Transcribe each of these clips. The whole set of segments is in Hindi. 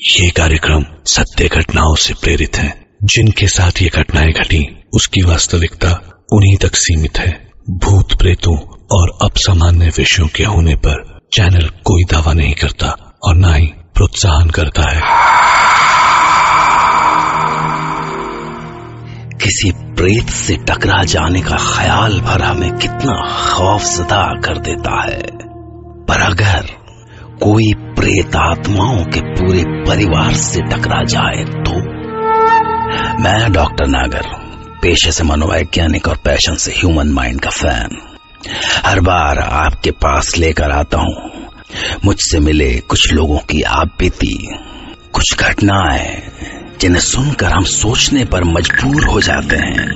ये कार्यक्रम सत्य घटनाओं से प्रेरित है। जिनके साथ ये घटनाएं घटी उसकी वास्तविकता उन्हीं तक सीमित है। भूत प्रेतों और असामान्य विषयों के होने पर चैनल कोई दावा नहीं करता और न ही प्रोत्साहन करता है। किसी प्रेत से टकरा जाने का ख्याल भर हमें कितना खौफजदा कर देता है, पर अगर कोई प्रेत आत्माओं के पूरे परिवार से टकरा जाए तो। मैं डॉक्टर नागर, पेशे से मनोवैज्ञानिक और पैशन से ह्यूमन माइंड का फैन, हर बार आपके पास लेकर आता हूँ मुझसे मिले कुछ लोगों की आप बीती, कुछ घटनाएं जिन्हें सुनकर हम सोचने पर मजबूर हो जाते हैं।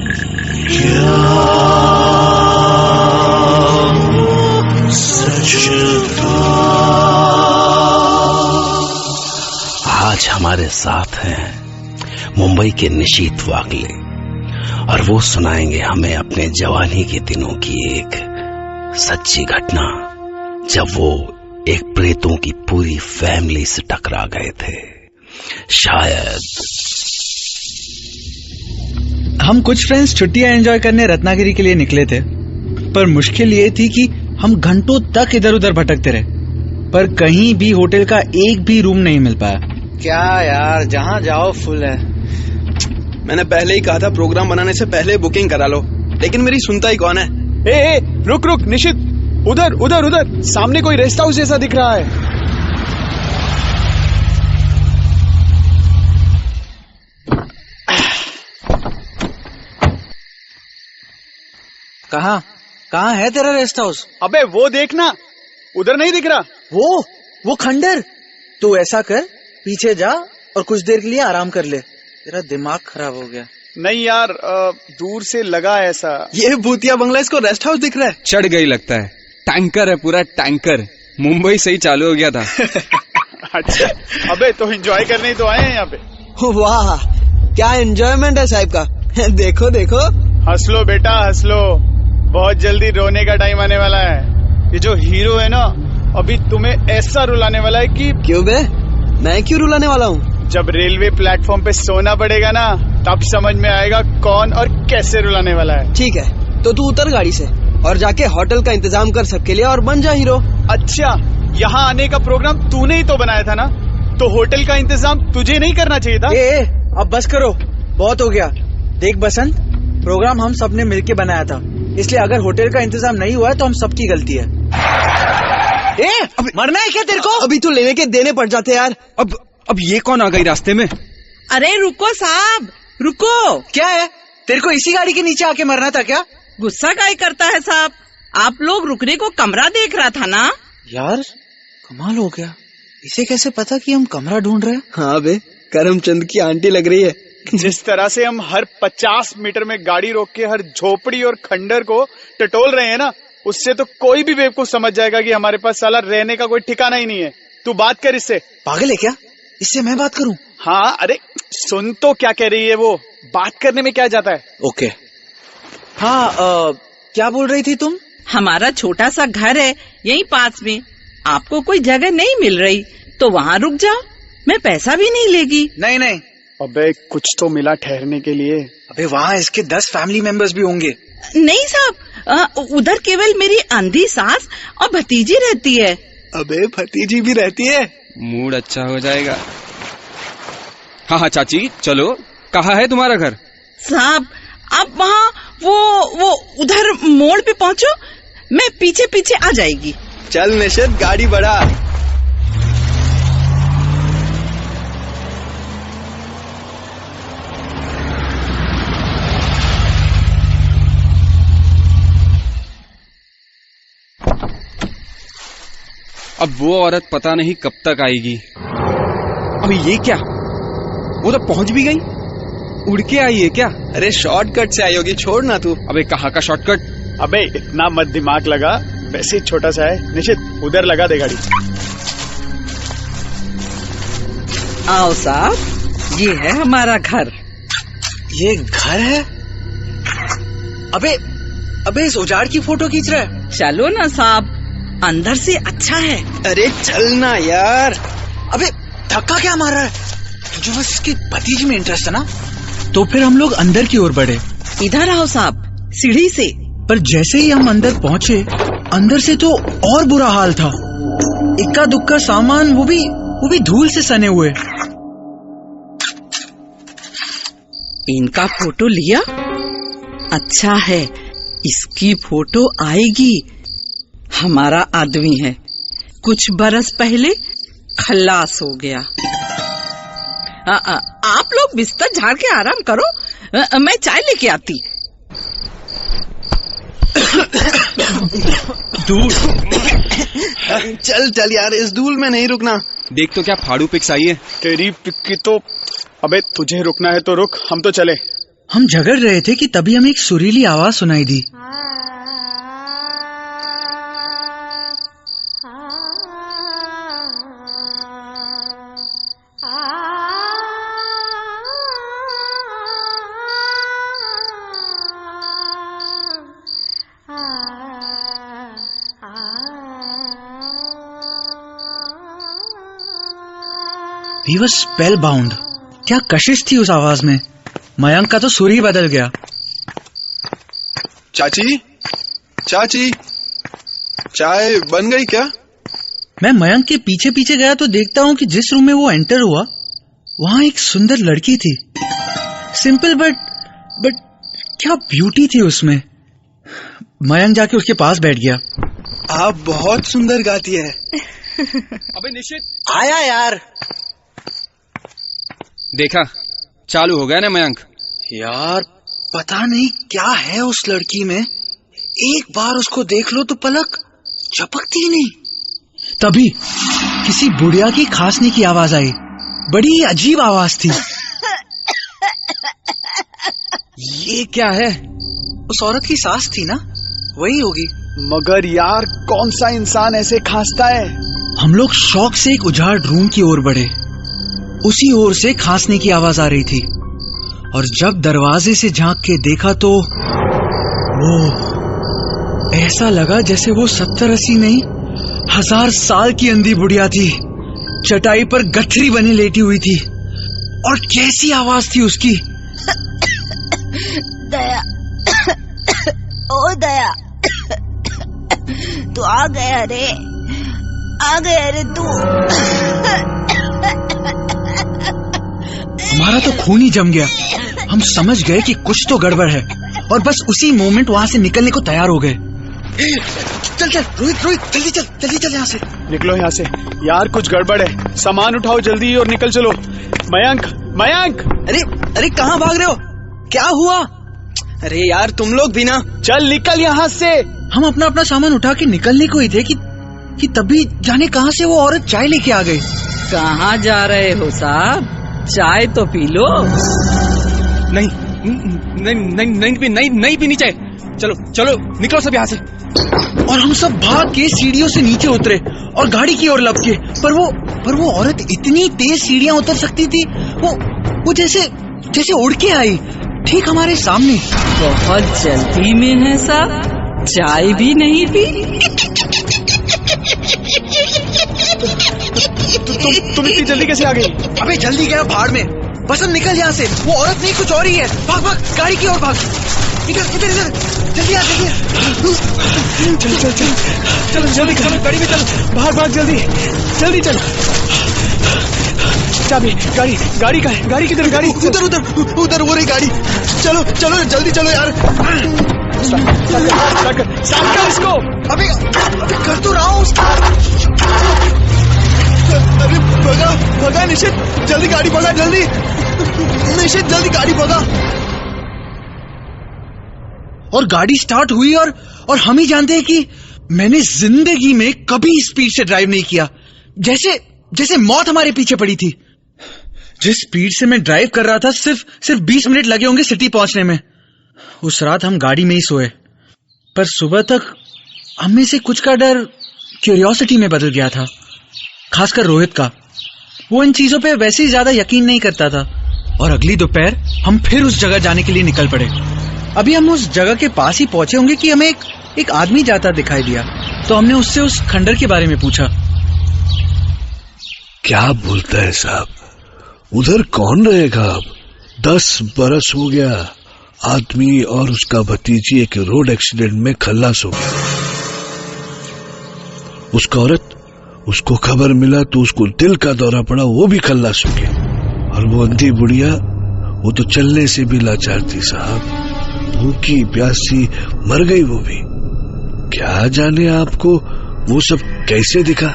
आज हमारे साथ हैं मुंबई के निशीत वागले और वो सुनाएंगे हमें अपने जवानी के दिनों की एक सच्ची घटना जब वो एक प्रेतों की पूरी फैमिली से टकरा गए थे। शायद हम कुछ फ्रेंड्स छुट्टियां एंजॉय करने रत्नागिरी के लिए निकले थे, पर मुश्किल ये थी कि हम घंटों तक इधर उधर भटकते रहे, पर कहीं भी होटल का एक भी रूम नहीं मिल पाया। क्या यार, जहाँ जाओ फुल है। मैंने पहले ही कहा था प्रोग्राम बनाने से पहले बुकिंग करा लो, लेकिन मेरी सुनता ही कौन है। ए, रुक रुक निशित, उधर उधर उधर सामने कोई रेस्ट हाउस जैसा दिख रहा है। कहाँ है तेरा रेस्ट हाउस? अबे वो देखना, उधर नहीं दिख रहा? वो खंडर। तू ऐसा कर, पीछे जा और कुछ देर के लिए आराम कर ले, तेरा दिमाग खराब हो गया। नहीं यार, दूर से लगा ऐसा। ये भूतिया बंगला इसको रेस्ट हाउस दिख रहा है। चढ़ गई लगता है, टैंकर है, पूरा टैंकर। मुंबई से ही चालू हो गया था। अच्छा, अबे तो एंजॉय करने ही तो आए हैं यहाँ पे। वाह, क्या एंजॉयमेंट है साहब का। देखो देखो, हंस लो बेटा हंस लो, बहुत जल्दी रोने का टाइम आने वाला है। ये जो हीरो है ना, अभी तुम्हें ऐसा रुलाने वाला है कि। क्यों बे, मैं क्यों रुलाने वाला हूँ? जब रेलवे प्लेटफॉर्म पे सोना पड़ेगा ना, तब समझ में आएगा कौन और कैसे रुलाने वाला है। ठीक है, तो तू उतर गाड़ी से और जाके होटल का इंतजाम कर सबके लिए और बन जा हीरो। अच्छा, यहाँ आने का प्रोग्राम तूने ही तो बनाया था ना, तो होटल का इंतजाम तुझे नहीं करना चाहिए था? अब बस करो, बहुत हो गया। देख बसंत, प्रोग्राम हम सबने मिलके बनाया था, इसलिए अगर होटल का इंतजाम नहीं हुआ है तो हम सबकी गलती है। मरना है क्या तेरे को? अभी तो लेने के देने पड़ जाते यार। अब ये कौन आ गई रास्ते में? अरे रुको साहब, रुको। क्या है, तेरे को इसी गाड़ी के नीचे आके मरना था क्या? गुस्सा काहे करता है साहब? आप लोग रुकने को कमरा देख रहा था ना। यार कमाल हो गया, इसे कैसे पता कि हम कमरा ढूंढ रहे हैं? हाँ बे, करमचंद की आंटी लग रही है। जिस तरह से हम हर 50 मीटर में गाड़ी रोक के हर झोपड़ी और खंडर को टटोल रहे हैं ना, उससे तो कोई भी बेवकूफ समझ जाएगा कि हमारे पास साला रहने का कोई ठिकाना ही नहीं है। तू बात कर इससे। पागल है क्या? इससे मैं बात करूं? हाँ, अरे सुन तो क्या कह रही है वो, बात करने में क्या जाता है। ओके। हाँ, क्या बोल रही थी तुम? हमारा छोटा सा घर है यहीं पास में, आपको कोई जगह नहीं मिल रही तो वहाँ रुक जाओ, मैं पैसा भी नहीं लेगी। नहीं। अबे कुछ तो मिला ठहरने के लिए। अबे वहाँ इसके 10 फैमिली मेंबर्स भी होंगे। नहीं साहब, उधर केवल मेरी अंधी सास और भतीजी रहती है। अबे भतीजी भी रहती है? मूड अच्छा हो जाएगा। हाँ चाची चलो, कहाँ है तुम्हारा घर? साहब आप वहाँ वो उधर मोड़ पे पहुँचो, मैं पीछे पीछे आ जाएगी। चल निशित, गाड़ी बढ़ा। अब वो औरत पता नहीं कब तक आएगी। अबे ये क्या, वो तो पहुंच भी गई। उड़ के आई है क्या? अरे शॉर्टकट से आई होगी, छोड़ ना तू। अबे कहाँ का शॉर्टकट? अबे इतना मत दिमाग लगा, वैसे छोटा सा है। निश्चित उधर लगा दे गाड़ी। आओ साहब, ये है हमारा घर। ये घर है? अबे इस उजाड़ की फोटो खींच रहा है। चलो ना साहब, अंदर से अच्छा है। अरे चलना यार। अबे धक्का क्या मार रहा है? तुझे बस इसकी भतीजी में इंटरेस्ट है ना? तो फिर हम लोग अंदर की ओर बढ़े। इधर आओ साहब, सीढ़ी से। पर जैसे ही हम अंदर पहुंचे, अंदर से तो और बुरा हाल था। इक्का दुक्का सामान, वो भी धूल से सने हुए। इनका फोटो लिया? अच्छा है, इसकी फोटो आएगी। हमारा आदमी है, कुछ बरस पहले खल्लास हो गया। आप लोग बिस्तर झाड़ के आराम करो, मैं चाय लेके आती। धूल। चल चल यार, इस धूल में नहीं रुकना। देख तो क्या फाड़ू पिक्स आई है। तेरी पिक्की तो। अबे तुझे रुकना है तो रुक, हम तो चले। हम झगड़ रहे थे कि तभी हमें एक सुरीली आवाज सुनाई दी। We were spellbound। क्या कशिश थी उस आवाज में। मयंक का तो सुर ही बदल गया। चाची, चाची, चाय बन गई क्या? मैं मयंक के पीछे पीछे गया तो देखता हूँ कि जिस रूम में वो एंटर हुआ, वहाँ एक सुंदर लड़की थी। सिंपल बट क्या ब्यूटी थी उसमें। मयंक जाके उसके पास बैठ गया। आप बहुत सुंदर गाती है। अबे निश्चित आया यार। देखा, चालू हो गया ना मयंक। यार पता नहीं क्या है उस लड़की में, एक बार उसको देख लो तो पलक झपकती ही नहीं। तभी किसी बुढ़िया की खांसने की आवाज आई। बड़ी अजीब आवाज थी। ये क्या है? उस औरत की सास थी ना, वही होगी। मगर यार कौन सा इंसान ऐसे खांसता है? हम लोग शौक से एक उजाड़ रूम की ओर बढ़े। उसी ओर से खांसने की आवाज आ रही थी और जब दरवाजे से झांक के देखा तो वो ऐसा लगा जैसे वो 70-80 नहीं 1000 साल की अंधी बुढ़िया थी। चटाई पर गठरी बने लेटी हुई थी और कैसी आवाज थी उसकी। दया, ओ दया, तू आ गया रे, आ गया रे तू। हमारा तो खून ही जम गया। हम समझ गए कि कुछ तो गड़बड़ है और बस उसी मोमेंट वहाँ से निकलने को तैयार हो गए। चल चल रोहित जल्दी चल यहाँ से। निकलो यहाँ से यार, कुछ गड़बड़ है। सामान उठाओ जल्दी और निकल चलो। मयंक। अरे कहाँ भाग रहे हो? क्या हुआ? अरे यार तुम लोग भी ना। चल निकल यहाँ से। हम अपना सामान उठा के निकलने को ही थे कि तभी जाने कहाँ से वो औरत चाय लेके आ गई। कहाँ जा रहे हो साहब? चाय तो पी लो। नहीं पीनी चाय। चलो निकलो सब यहाँ से। और हम सब भाग के सीढ़ियों से नीचे उतरे और गाड़ी की ओर लपके। पर वो औरत इतनी तेज सीढ़ियां उतर सकती थी, वो जैसे उड़ के आई ठीक हमारे सामने। बहुत जल्दी में है साहब, चाय भी नहीं पी। तुम इतनी जल्दी कैसे आ गई? अबे जल्दी गया भाड़ में। बस हम निकल यहाँ से। वो औरत नहीं कुछ और ही है। भाग गाड़ी की ओर भाग। इधर जल्दी आ। चल जल्दी गाड़ी में चल। भाग जल्दी चल। चाबी गाड़ी का है। गाड़ी किधर? गाड़ी उधर वो रही गाड़ी। चलो जल्दी चलो यार। स्टार्ट कर इसको। अबे कर तो रहा हूँ। अरे भगा निश्चित, जल्दी गाड़ी भगा जल्दी। निश्चित जल्दी गाड़ी भगा। और गाड़ी स्टार्ट हुई और हम ही जानते हैं कि मैंने जिंदगी में कभी स्पीड से ड्राइव नहीं किया। जैसे मौत हमारे पीछे पड़ी थी। जिस स्पीड से मैं ड्राइव कर रहा था, सिर्फ 20 मिनट लगे होंगे सिटी पहुंचने में। उस रात हम गाड़ी में ही सोए, पर सुबह तक हम में से कुछ का डर क्यूरियोसिटी में बदल गया था, खासकर रोहित का। वो इन चीजों पे वैसे ही ज्यादा यकीन नहीं करता था। और अगली दोपहर हम फिर उस जगह जाने के लिए निकल पड़े। अभी हम उस जगह के पास ही पहुंचे होंगे कि हमें एक आदमी जाता दिखाई दिया। तो हमने उससे उस खंडर के बारे में पूछा। क्या बोलता है साहब? उधर कौन रहेगा अब? 10 बरस हो गया, आदमी और उसका भतीजी एक रोड एक्सीडेंट में खल्लास हो गया। उसका औरत, उसको खबर मिला तो उसको दिल का दौरा पड़ा, वो भी खल्लास हो गया। और वो अंधी बुढ़िया, वो तो चलने से भी लाचार थी साहब, भूखी प्यासी मर गई वो भी। क्या जाने आपको वो सब कैसे दिखा।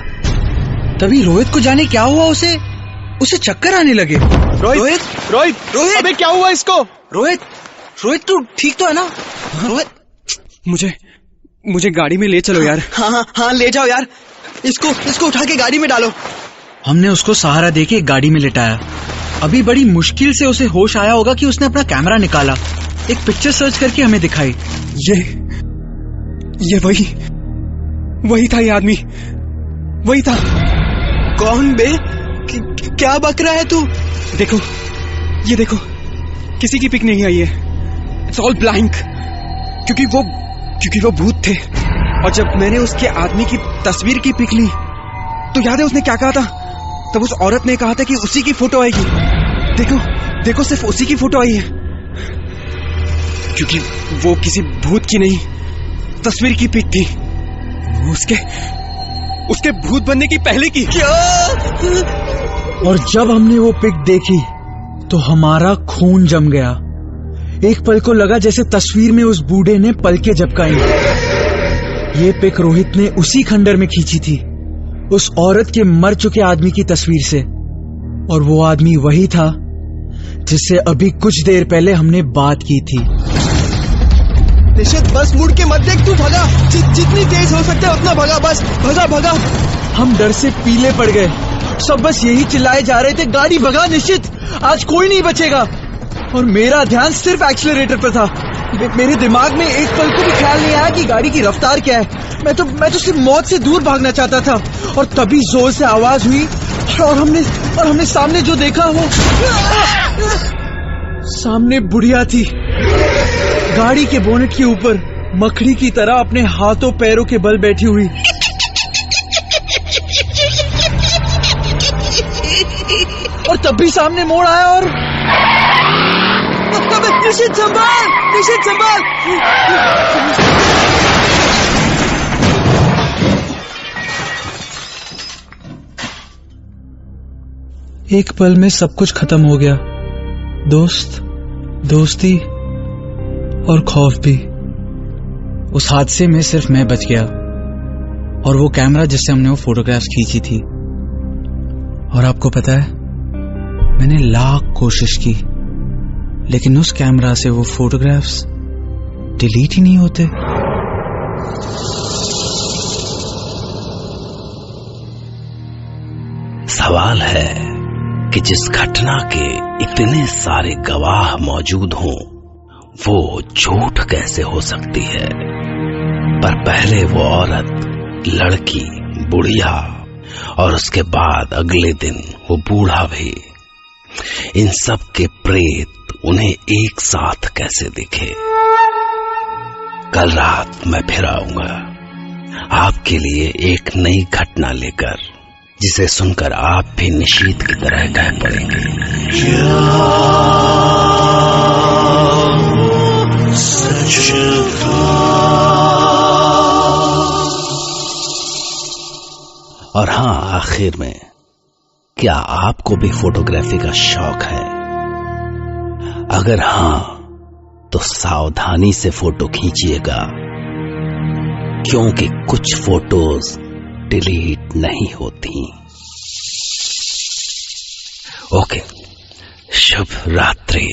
तभी रोहित को जाने क्या हुआ, उसे चक्कर आने लगे। रोहित रोहित रोहित, अबे क्या हुआ इसको? रोहित तू ठीक तो है ना? रोहित, मुझे गाड़ी में ले चलो यार। हाँ ले जाओ यार, इसको उठा के गाड़ी में डालो। हमने उसको सहारा देके एक गाड़ी में लिटाया। अभी बड़ी मुश्किल से उसे होश आया होगा कि उसने अपना कैमरा निकाला, एक पिक्चर सर्च करके हमें दिखाई। ये वही था, ये आदमी वही था। कौन बे? क्या बक रहा है तू? ये देखो, किसी की पिक नहीं आई है। इट्स ऑल ब्लैंक, क्योंकि वो भूत थे। और जब मैंने उसके आदमी की तस्वीर की पिक ली तो याद है उसने क्या कहा था? तब उस औरत ने कहा था कि उसी की फोटो आएगी। देखो सिर्फ उसी की फोटो आई है, क्योंकि वो किसी भूत की नहीं, तस्वीर की पिक थी। उसके भूत बनने की पहले की। क्या? और जब हमने वो पिक देखी तो हमारा खून जम गया। एक पल को लगा जैसे तस्वीर में उस बूढ़े ने पलकें झपकाई। ये पिक रोहित ने उसी खंडर में खींची थी, उस औरत के मर चुके आदमी की तस्वीर से। और वो आदमी वही था जिससे अभी कुछ देर पहले हमने बात की थी। निशित, बस मुड़ के मत देख, तू भगा। जितनी तेज हो सकता है उतना भगा, बस भगा। हम डर से पीले पड़ गए, सब बस यही चिल्लाए जा रहे थे, गाड़ी भगा निश्चित, आज कोई नहीं बचेगा। और मेरा ध्यान सिर्फ एक्सीलरेटर पर था। मेरे दिमाग में एक पल को भी ख्याल नहीं आया कि गाड़ी की रफ्तार क्या है। मैं तो सिर्फ मौत से दूर भागना चाहता था। और तभी जोर से आवाज हुई और हमने सामने जो देखा वो सामने बुढ़िया थी, गाड़ी के बोनेट के ऊपर मकड़ी की तरह अपने हाथों पैरों के बल बैठी हुई। और तभी सामने मोड़ आया और निशित संभाल। एक पल में सब कुछ खत्म हो गया, दोस्ती और खौफ भी। उस हादसे में सिर्फ मैं बच गया और वो कैमरा जिससे हमने वो फोटोग्राफ्स खींची थी। और आपको पता है, मैंने लाख कोशिश की लेकिन उस कैमरा से वो फोटोग्राफ्स डिलीट ही नहीं होते। सवाल है कि जिस घटना के इतने सारे गवाह मौजूद हों, वो झूठ कैसे हो सकती है? पर पहले वो औरत, लड़की, बुढ़िया और उसके बाद अगले दिन वो बूढ़ा भी, इन सब के प्रेत उन्हें एक साथ कैसे दिखे? कल रात मैं फिर आऊंगा आपके लिए एक नई घटना लेकर, जिसे सुनकर आप भी निशीत की तरह कह पड़ेंगे, और हाँ, आखिर में, क्या आपको भी फोटोग्राफी का शौक है? अगर हाँ, तो सावधानी से फोटो खींचिएगा, क्योंकि कुछ फोटोज डिलीट नहीं होती। ओके, शुभ रात्रि।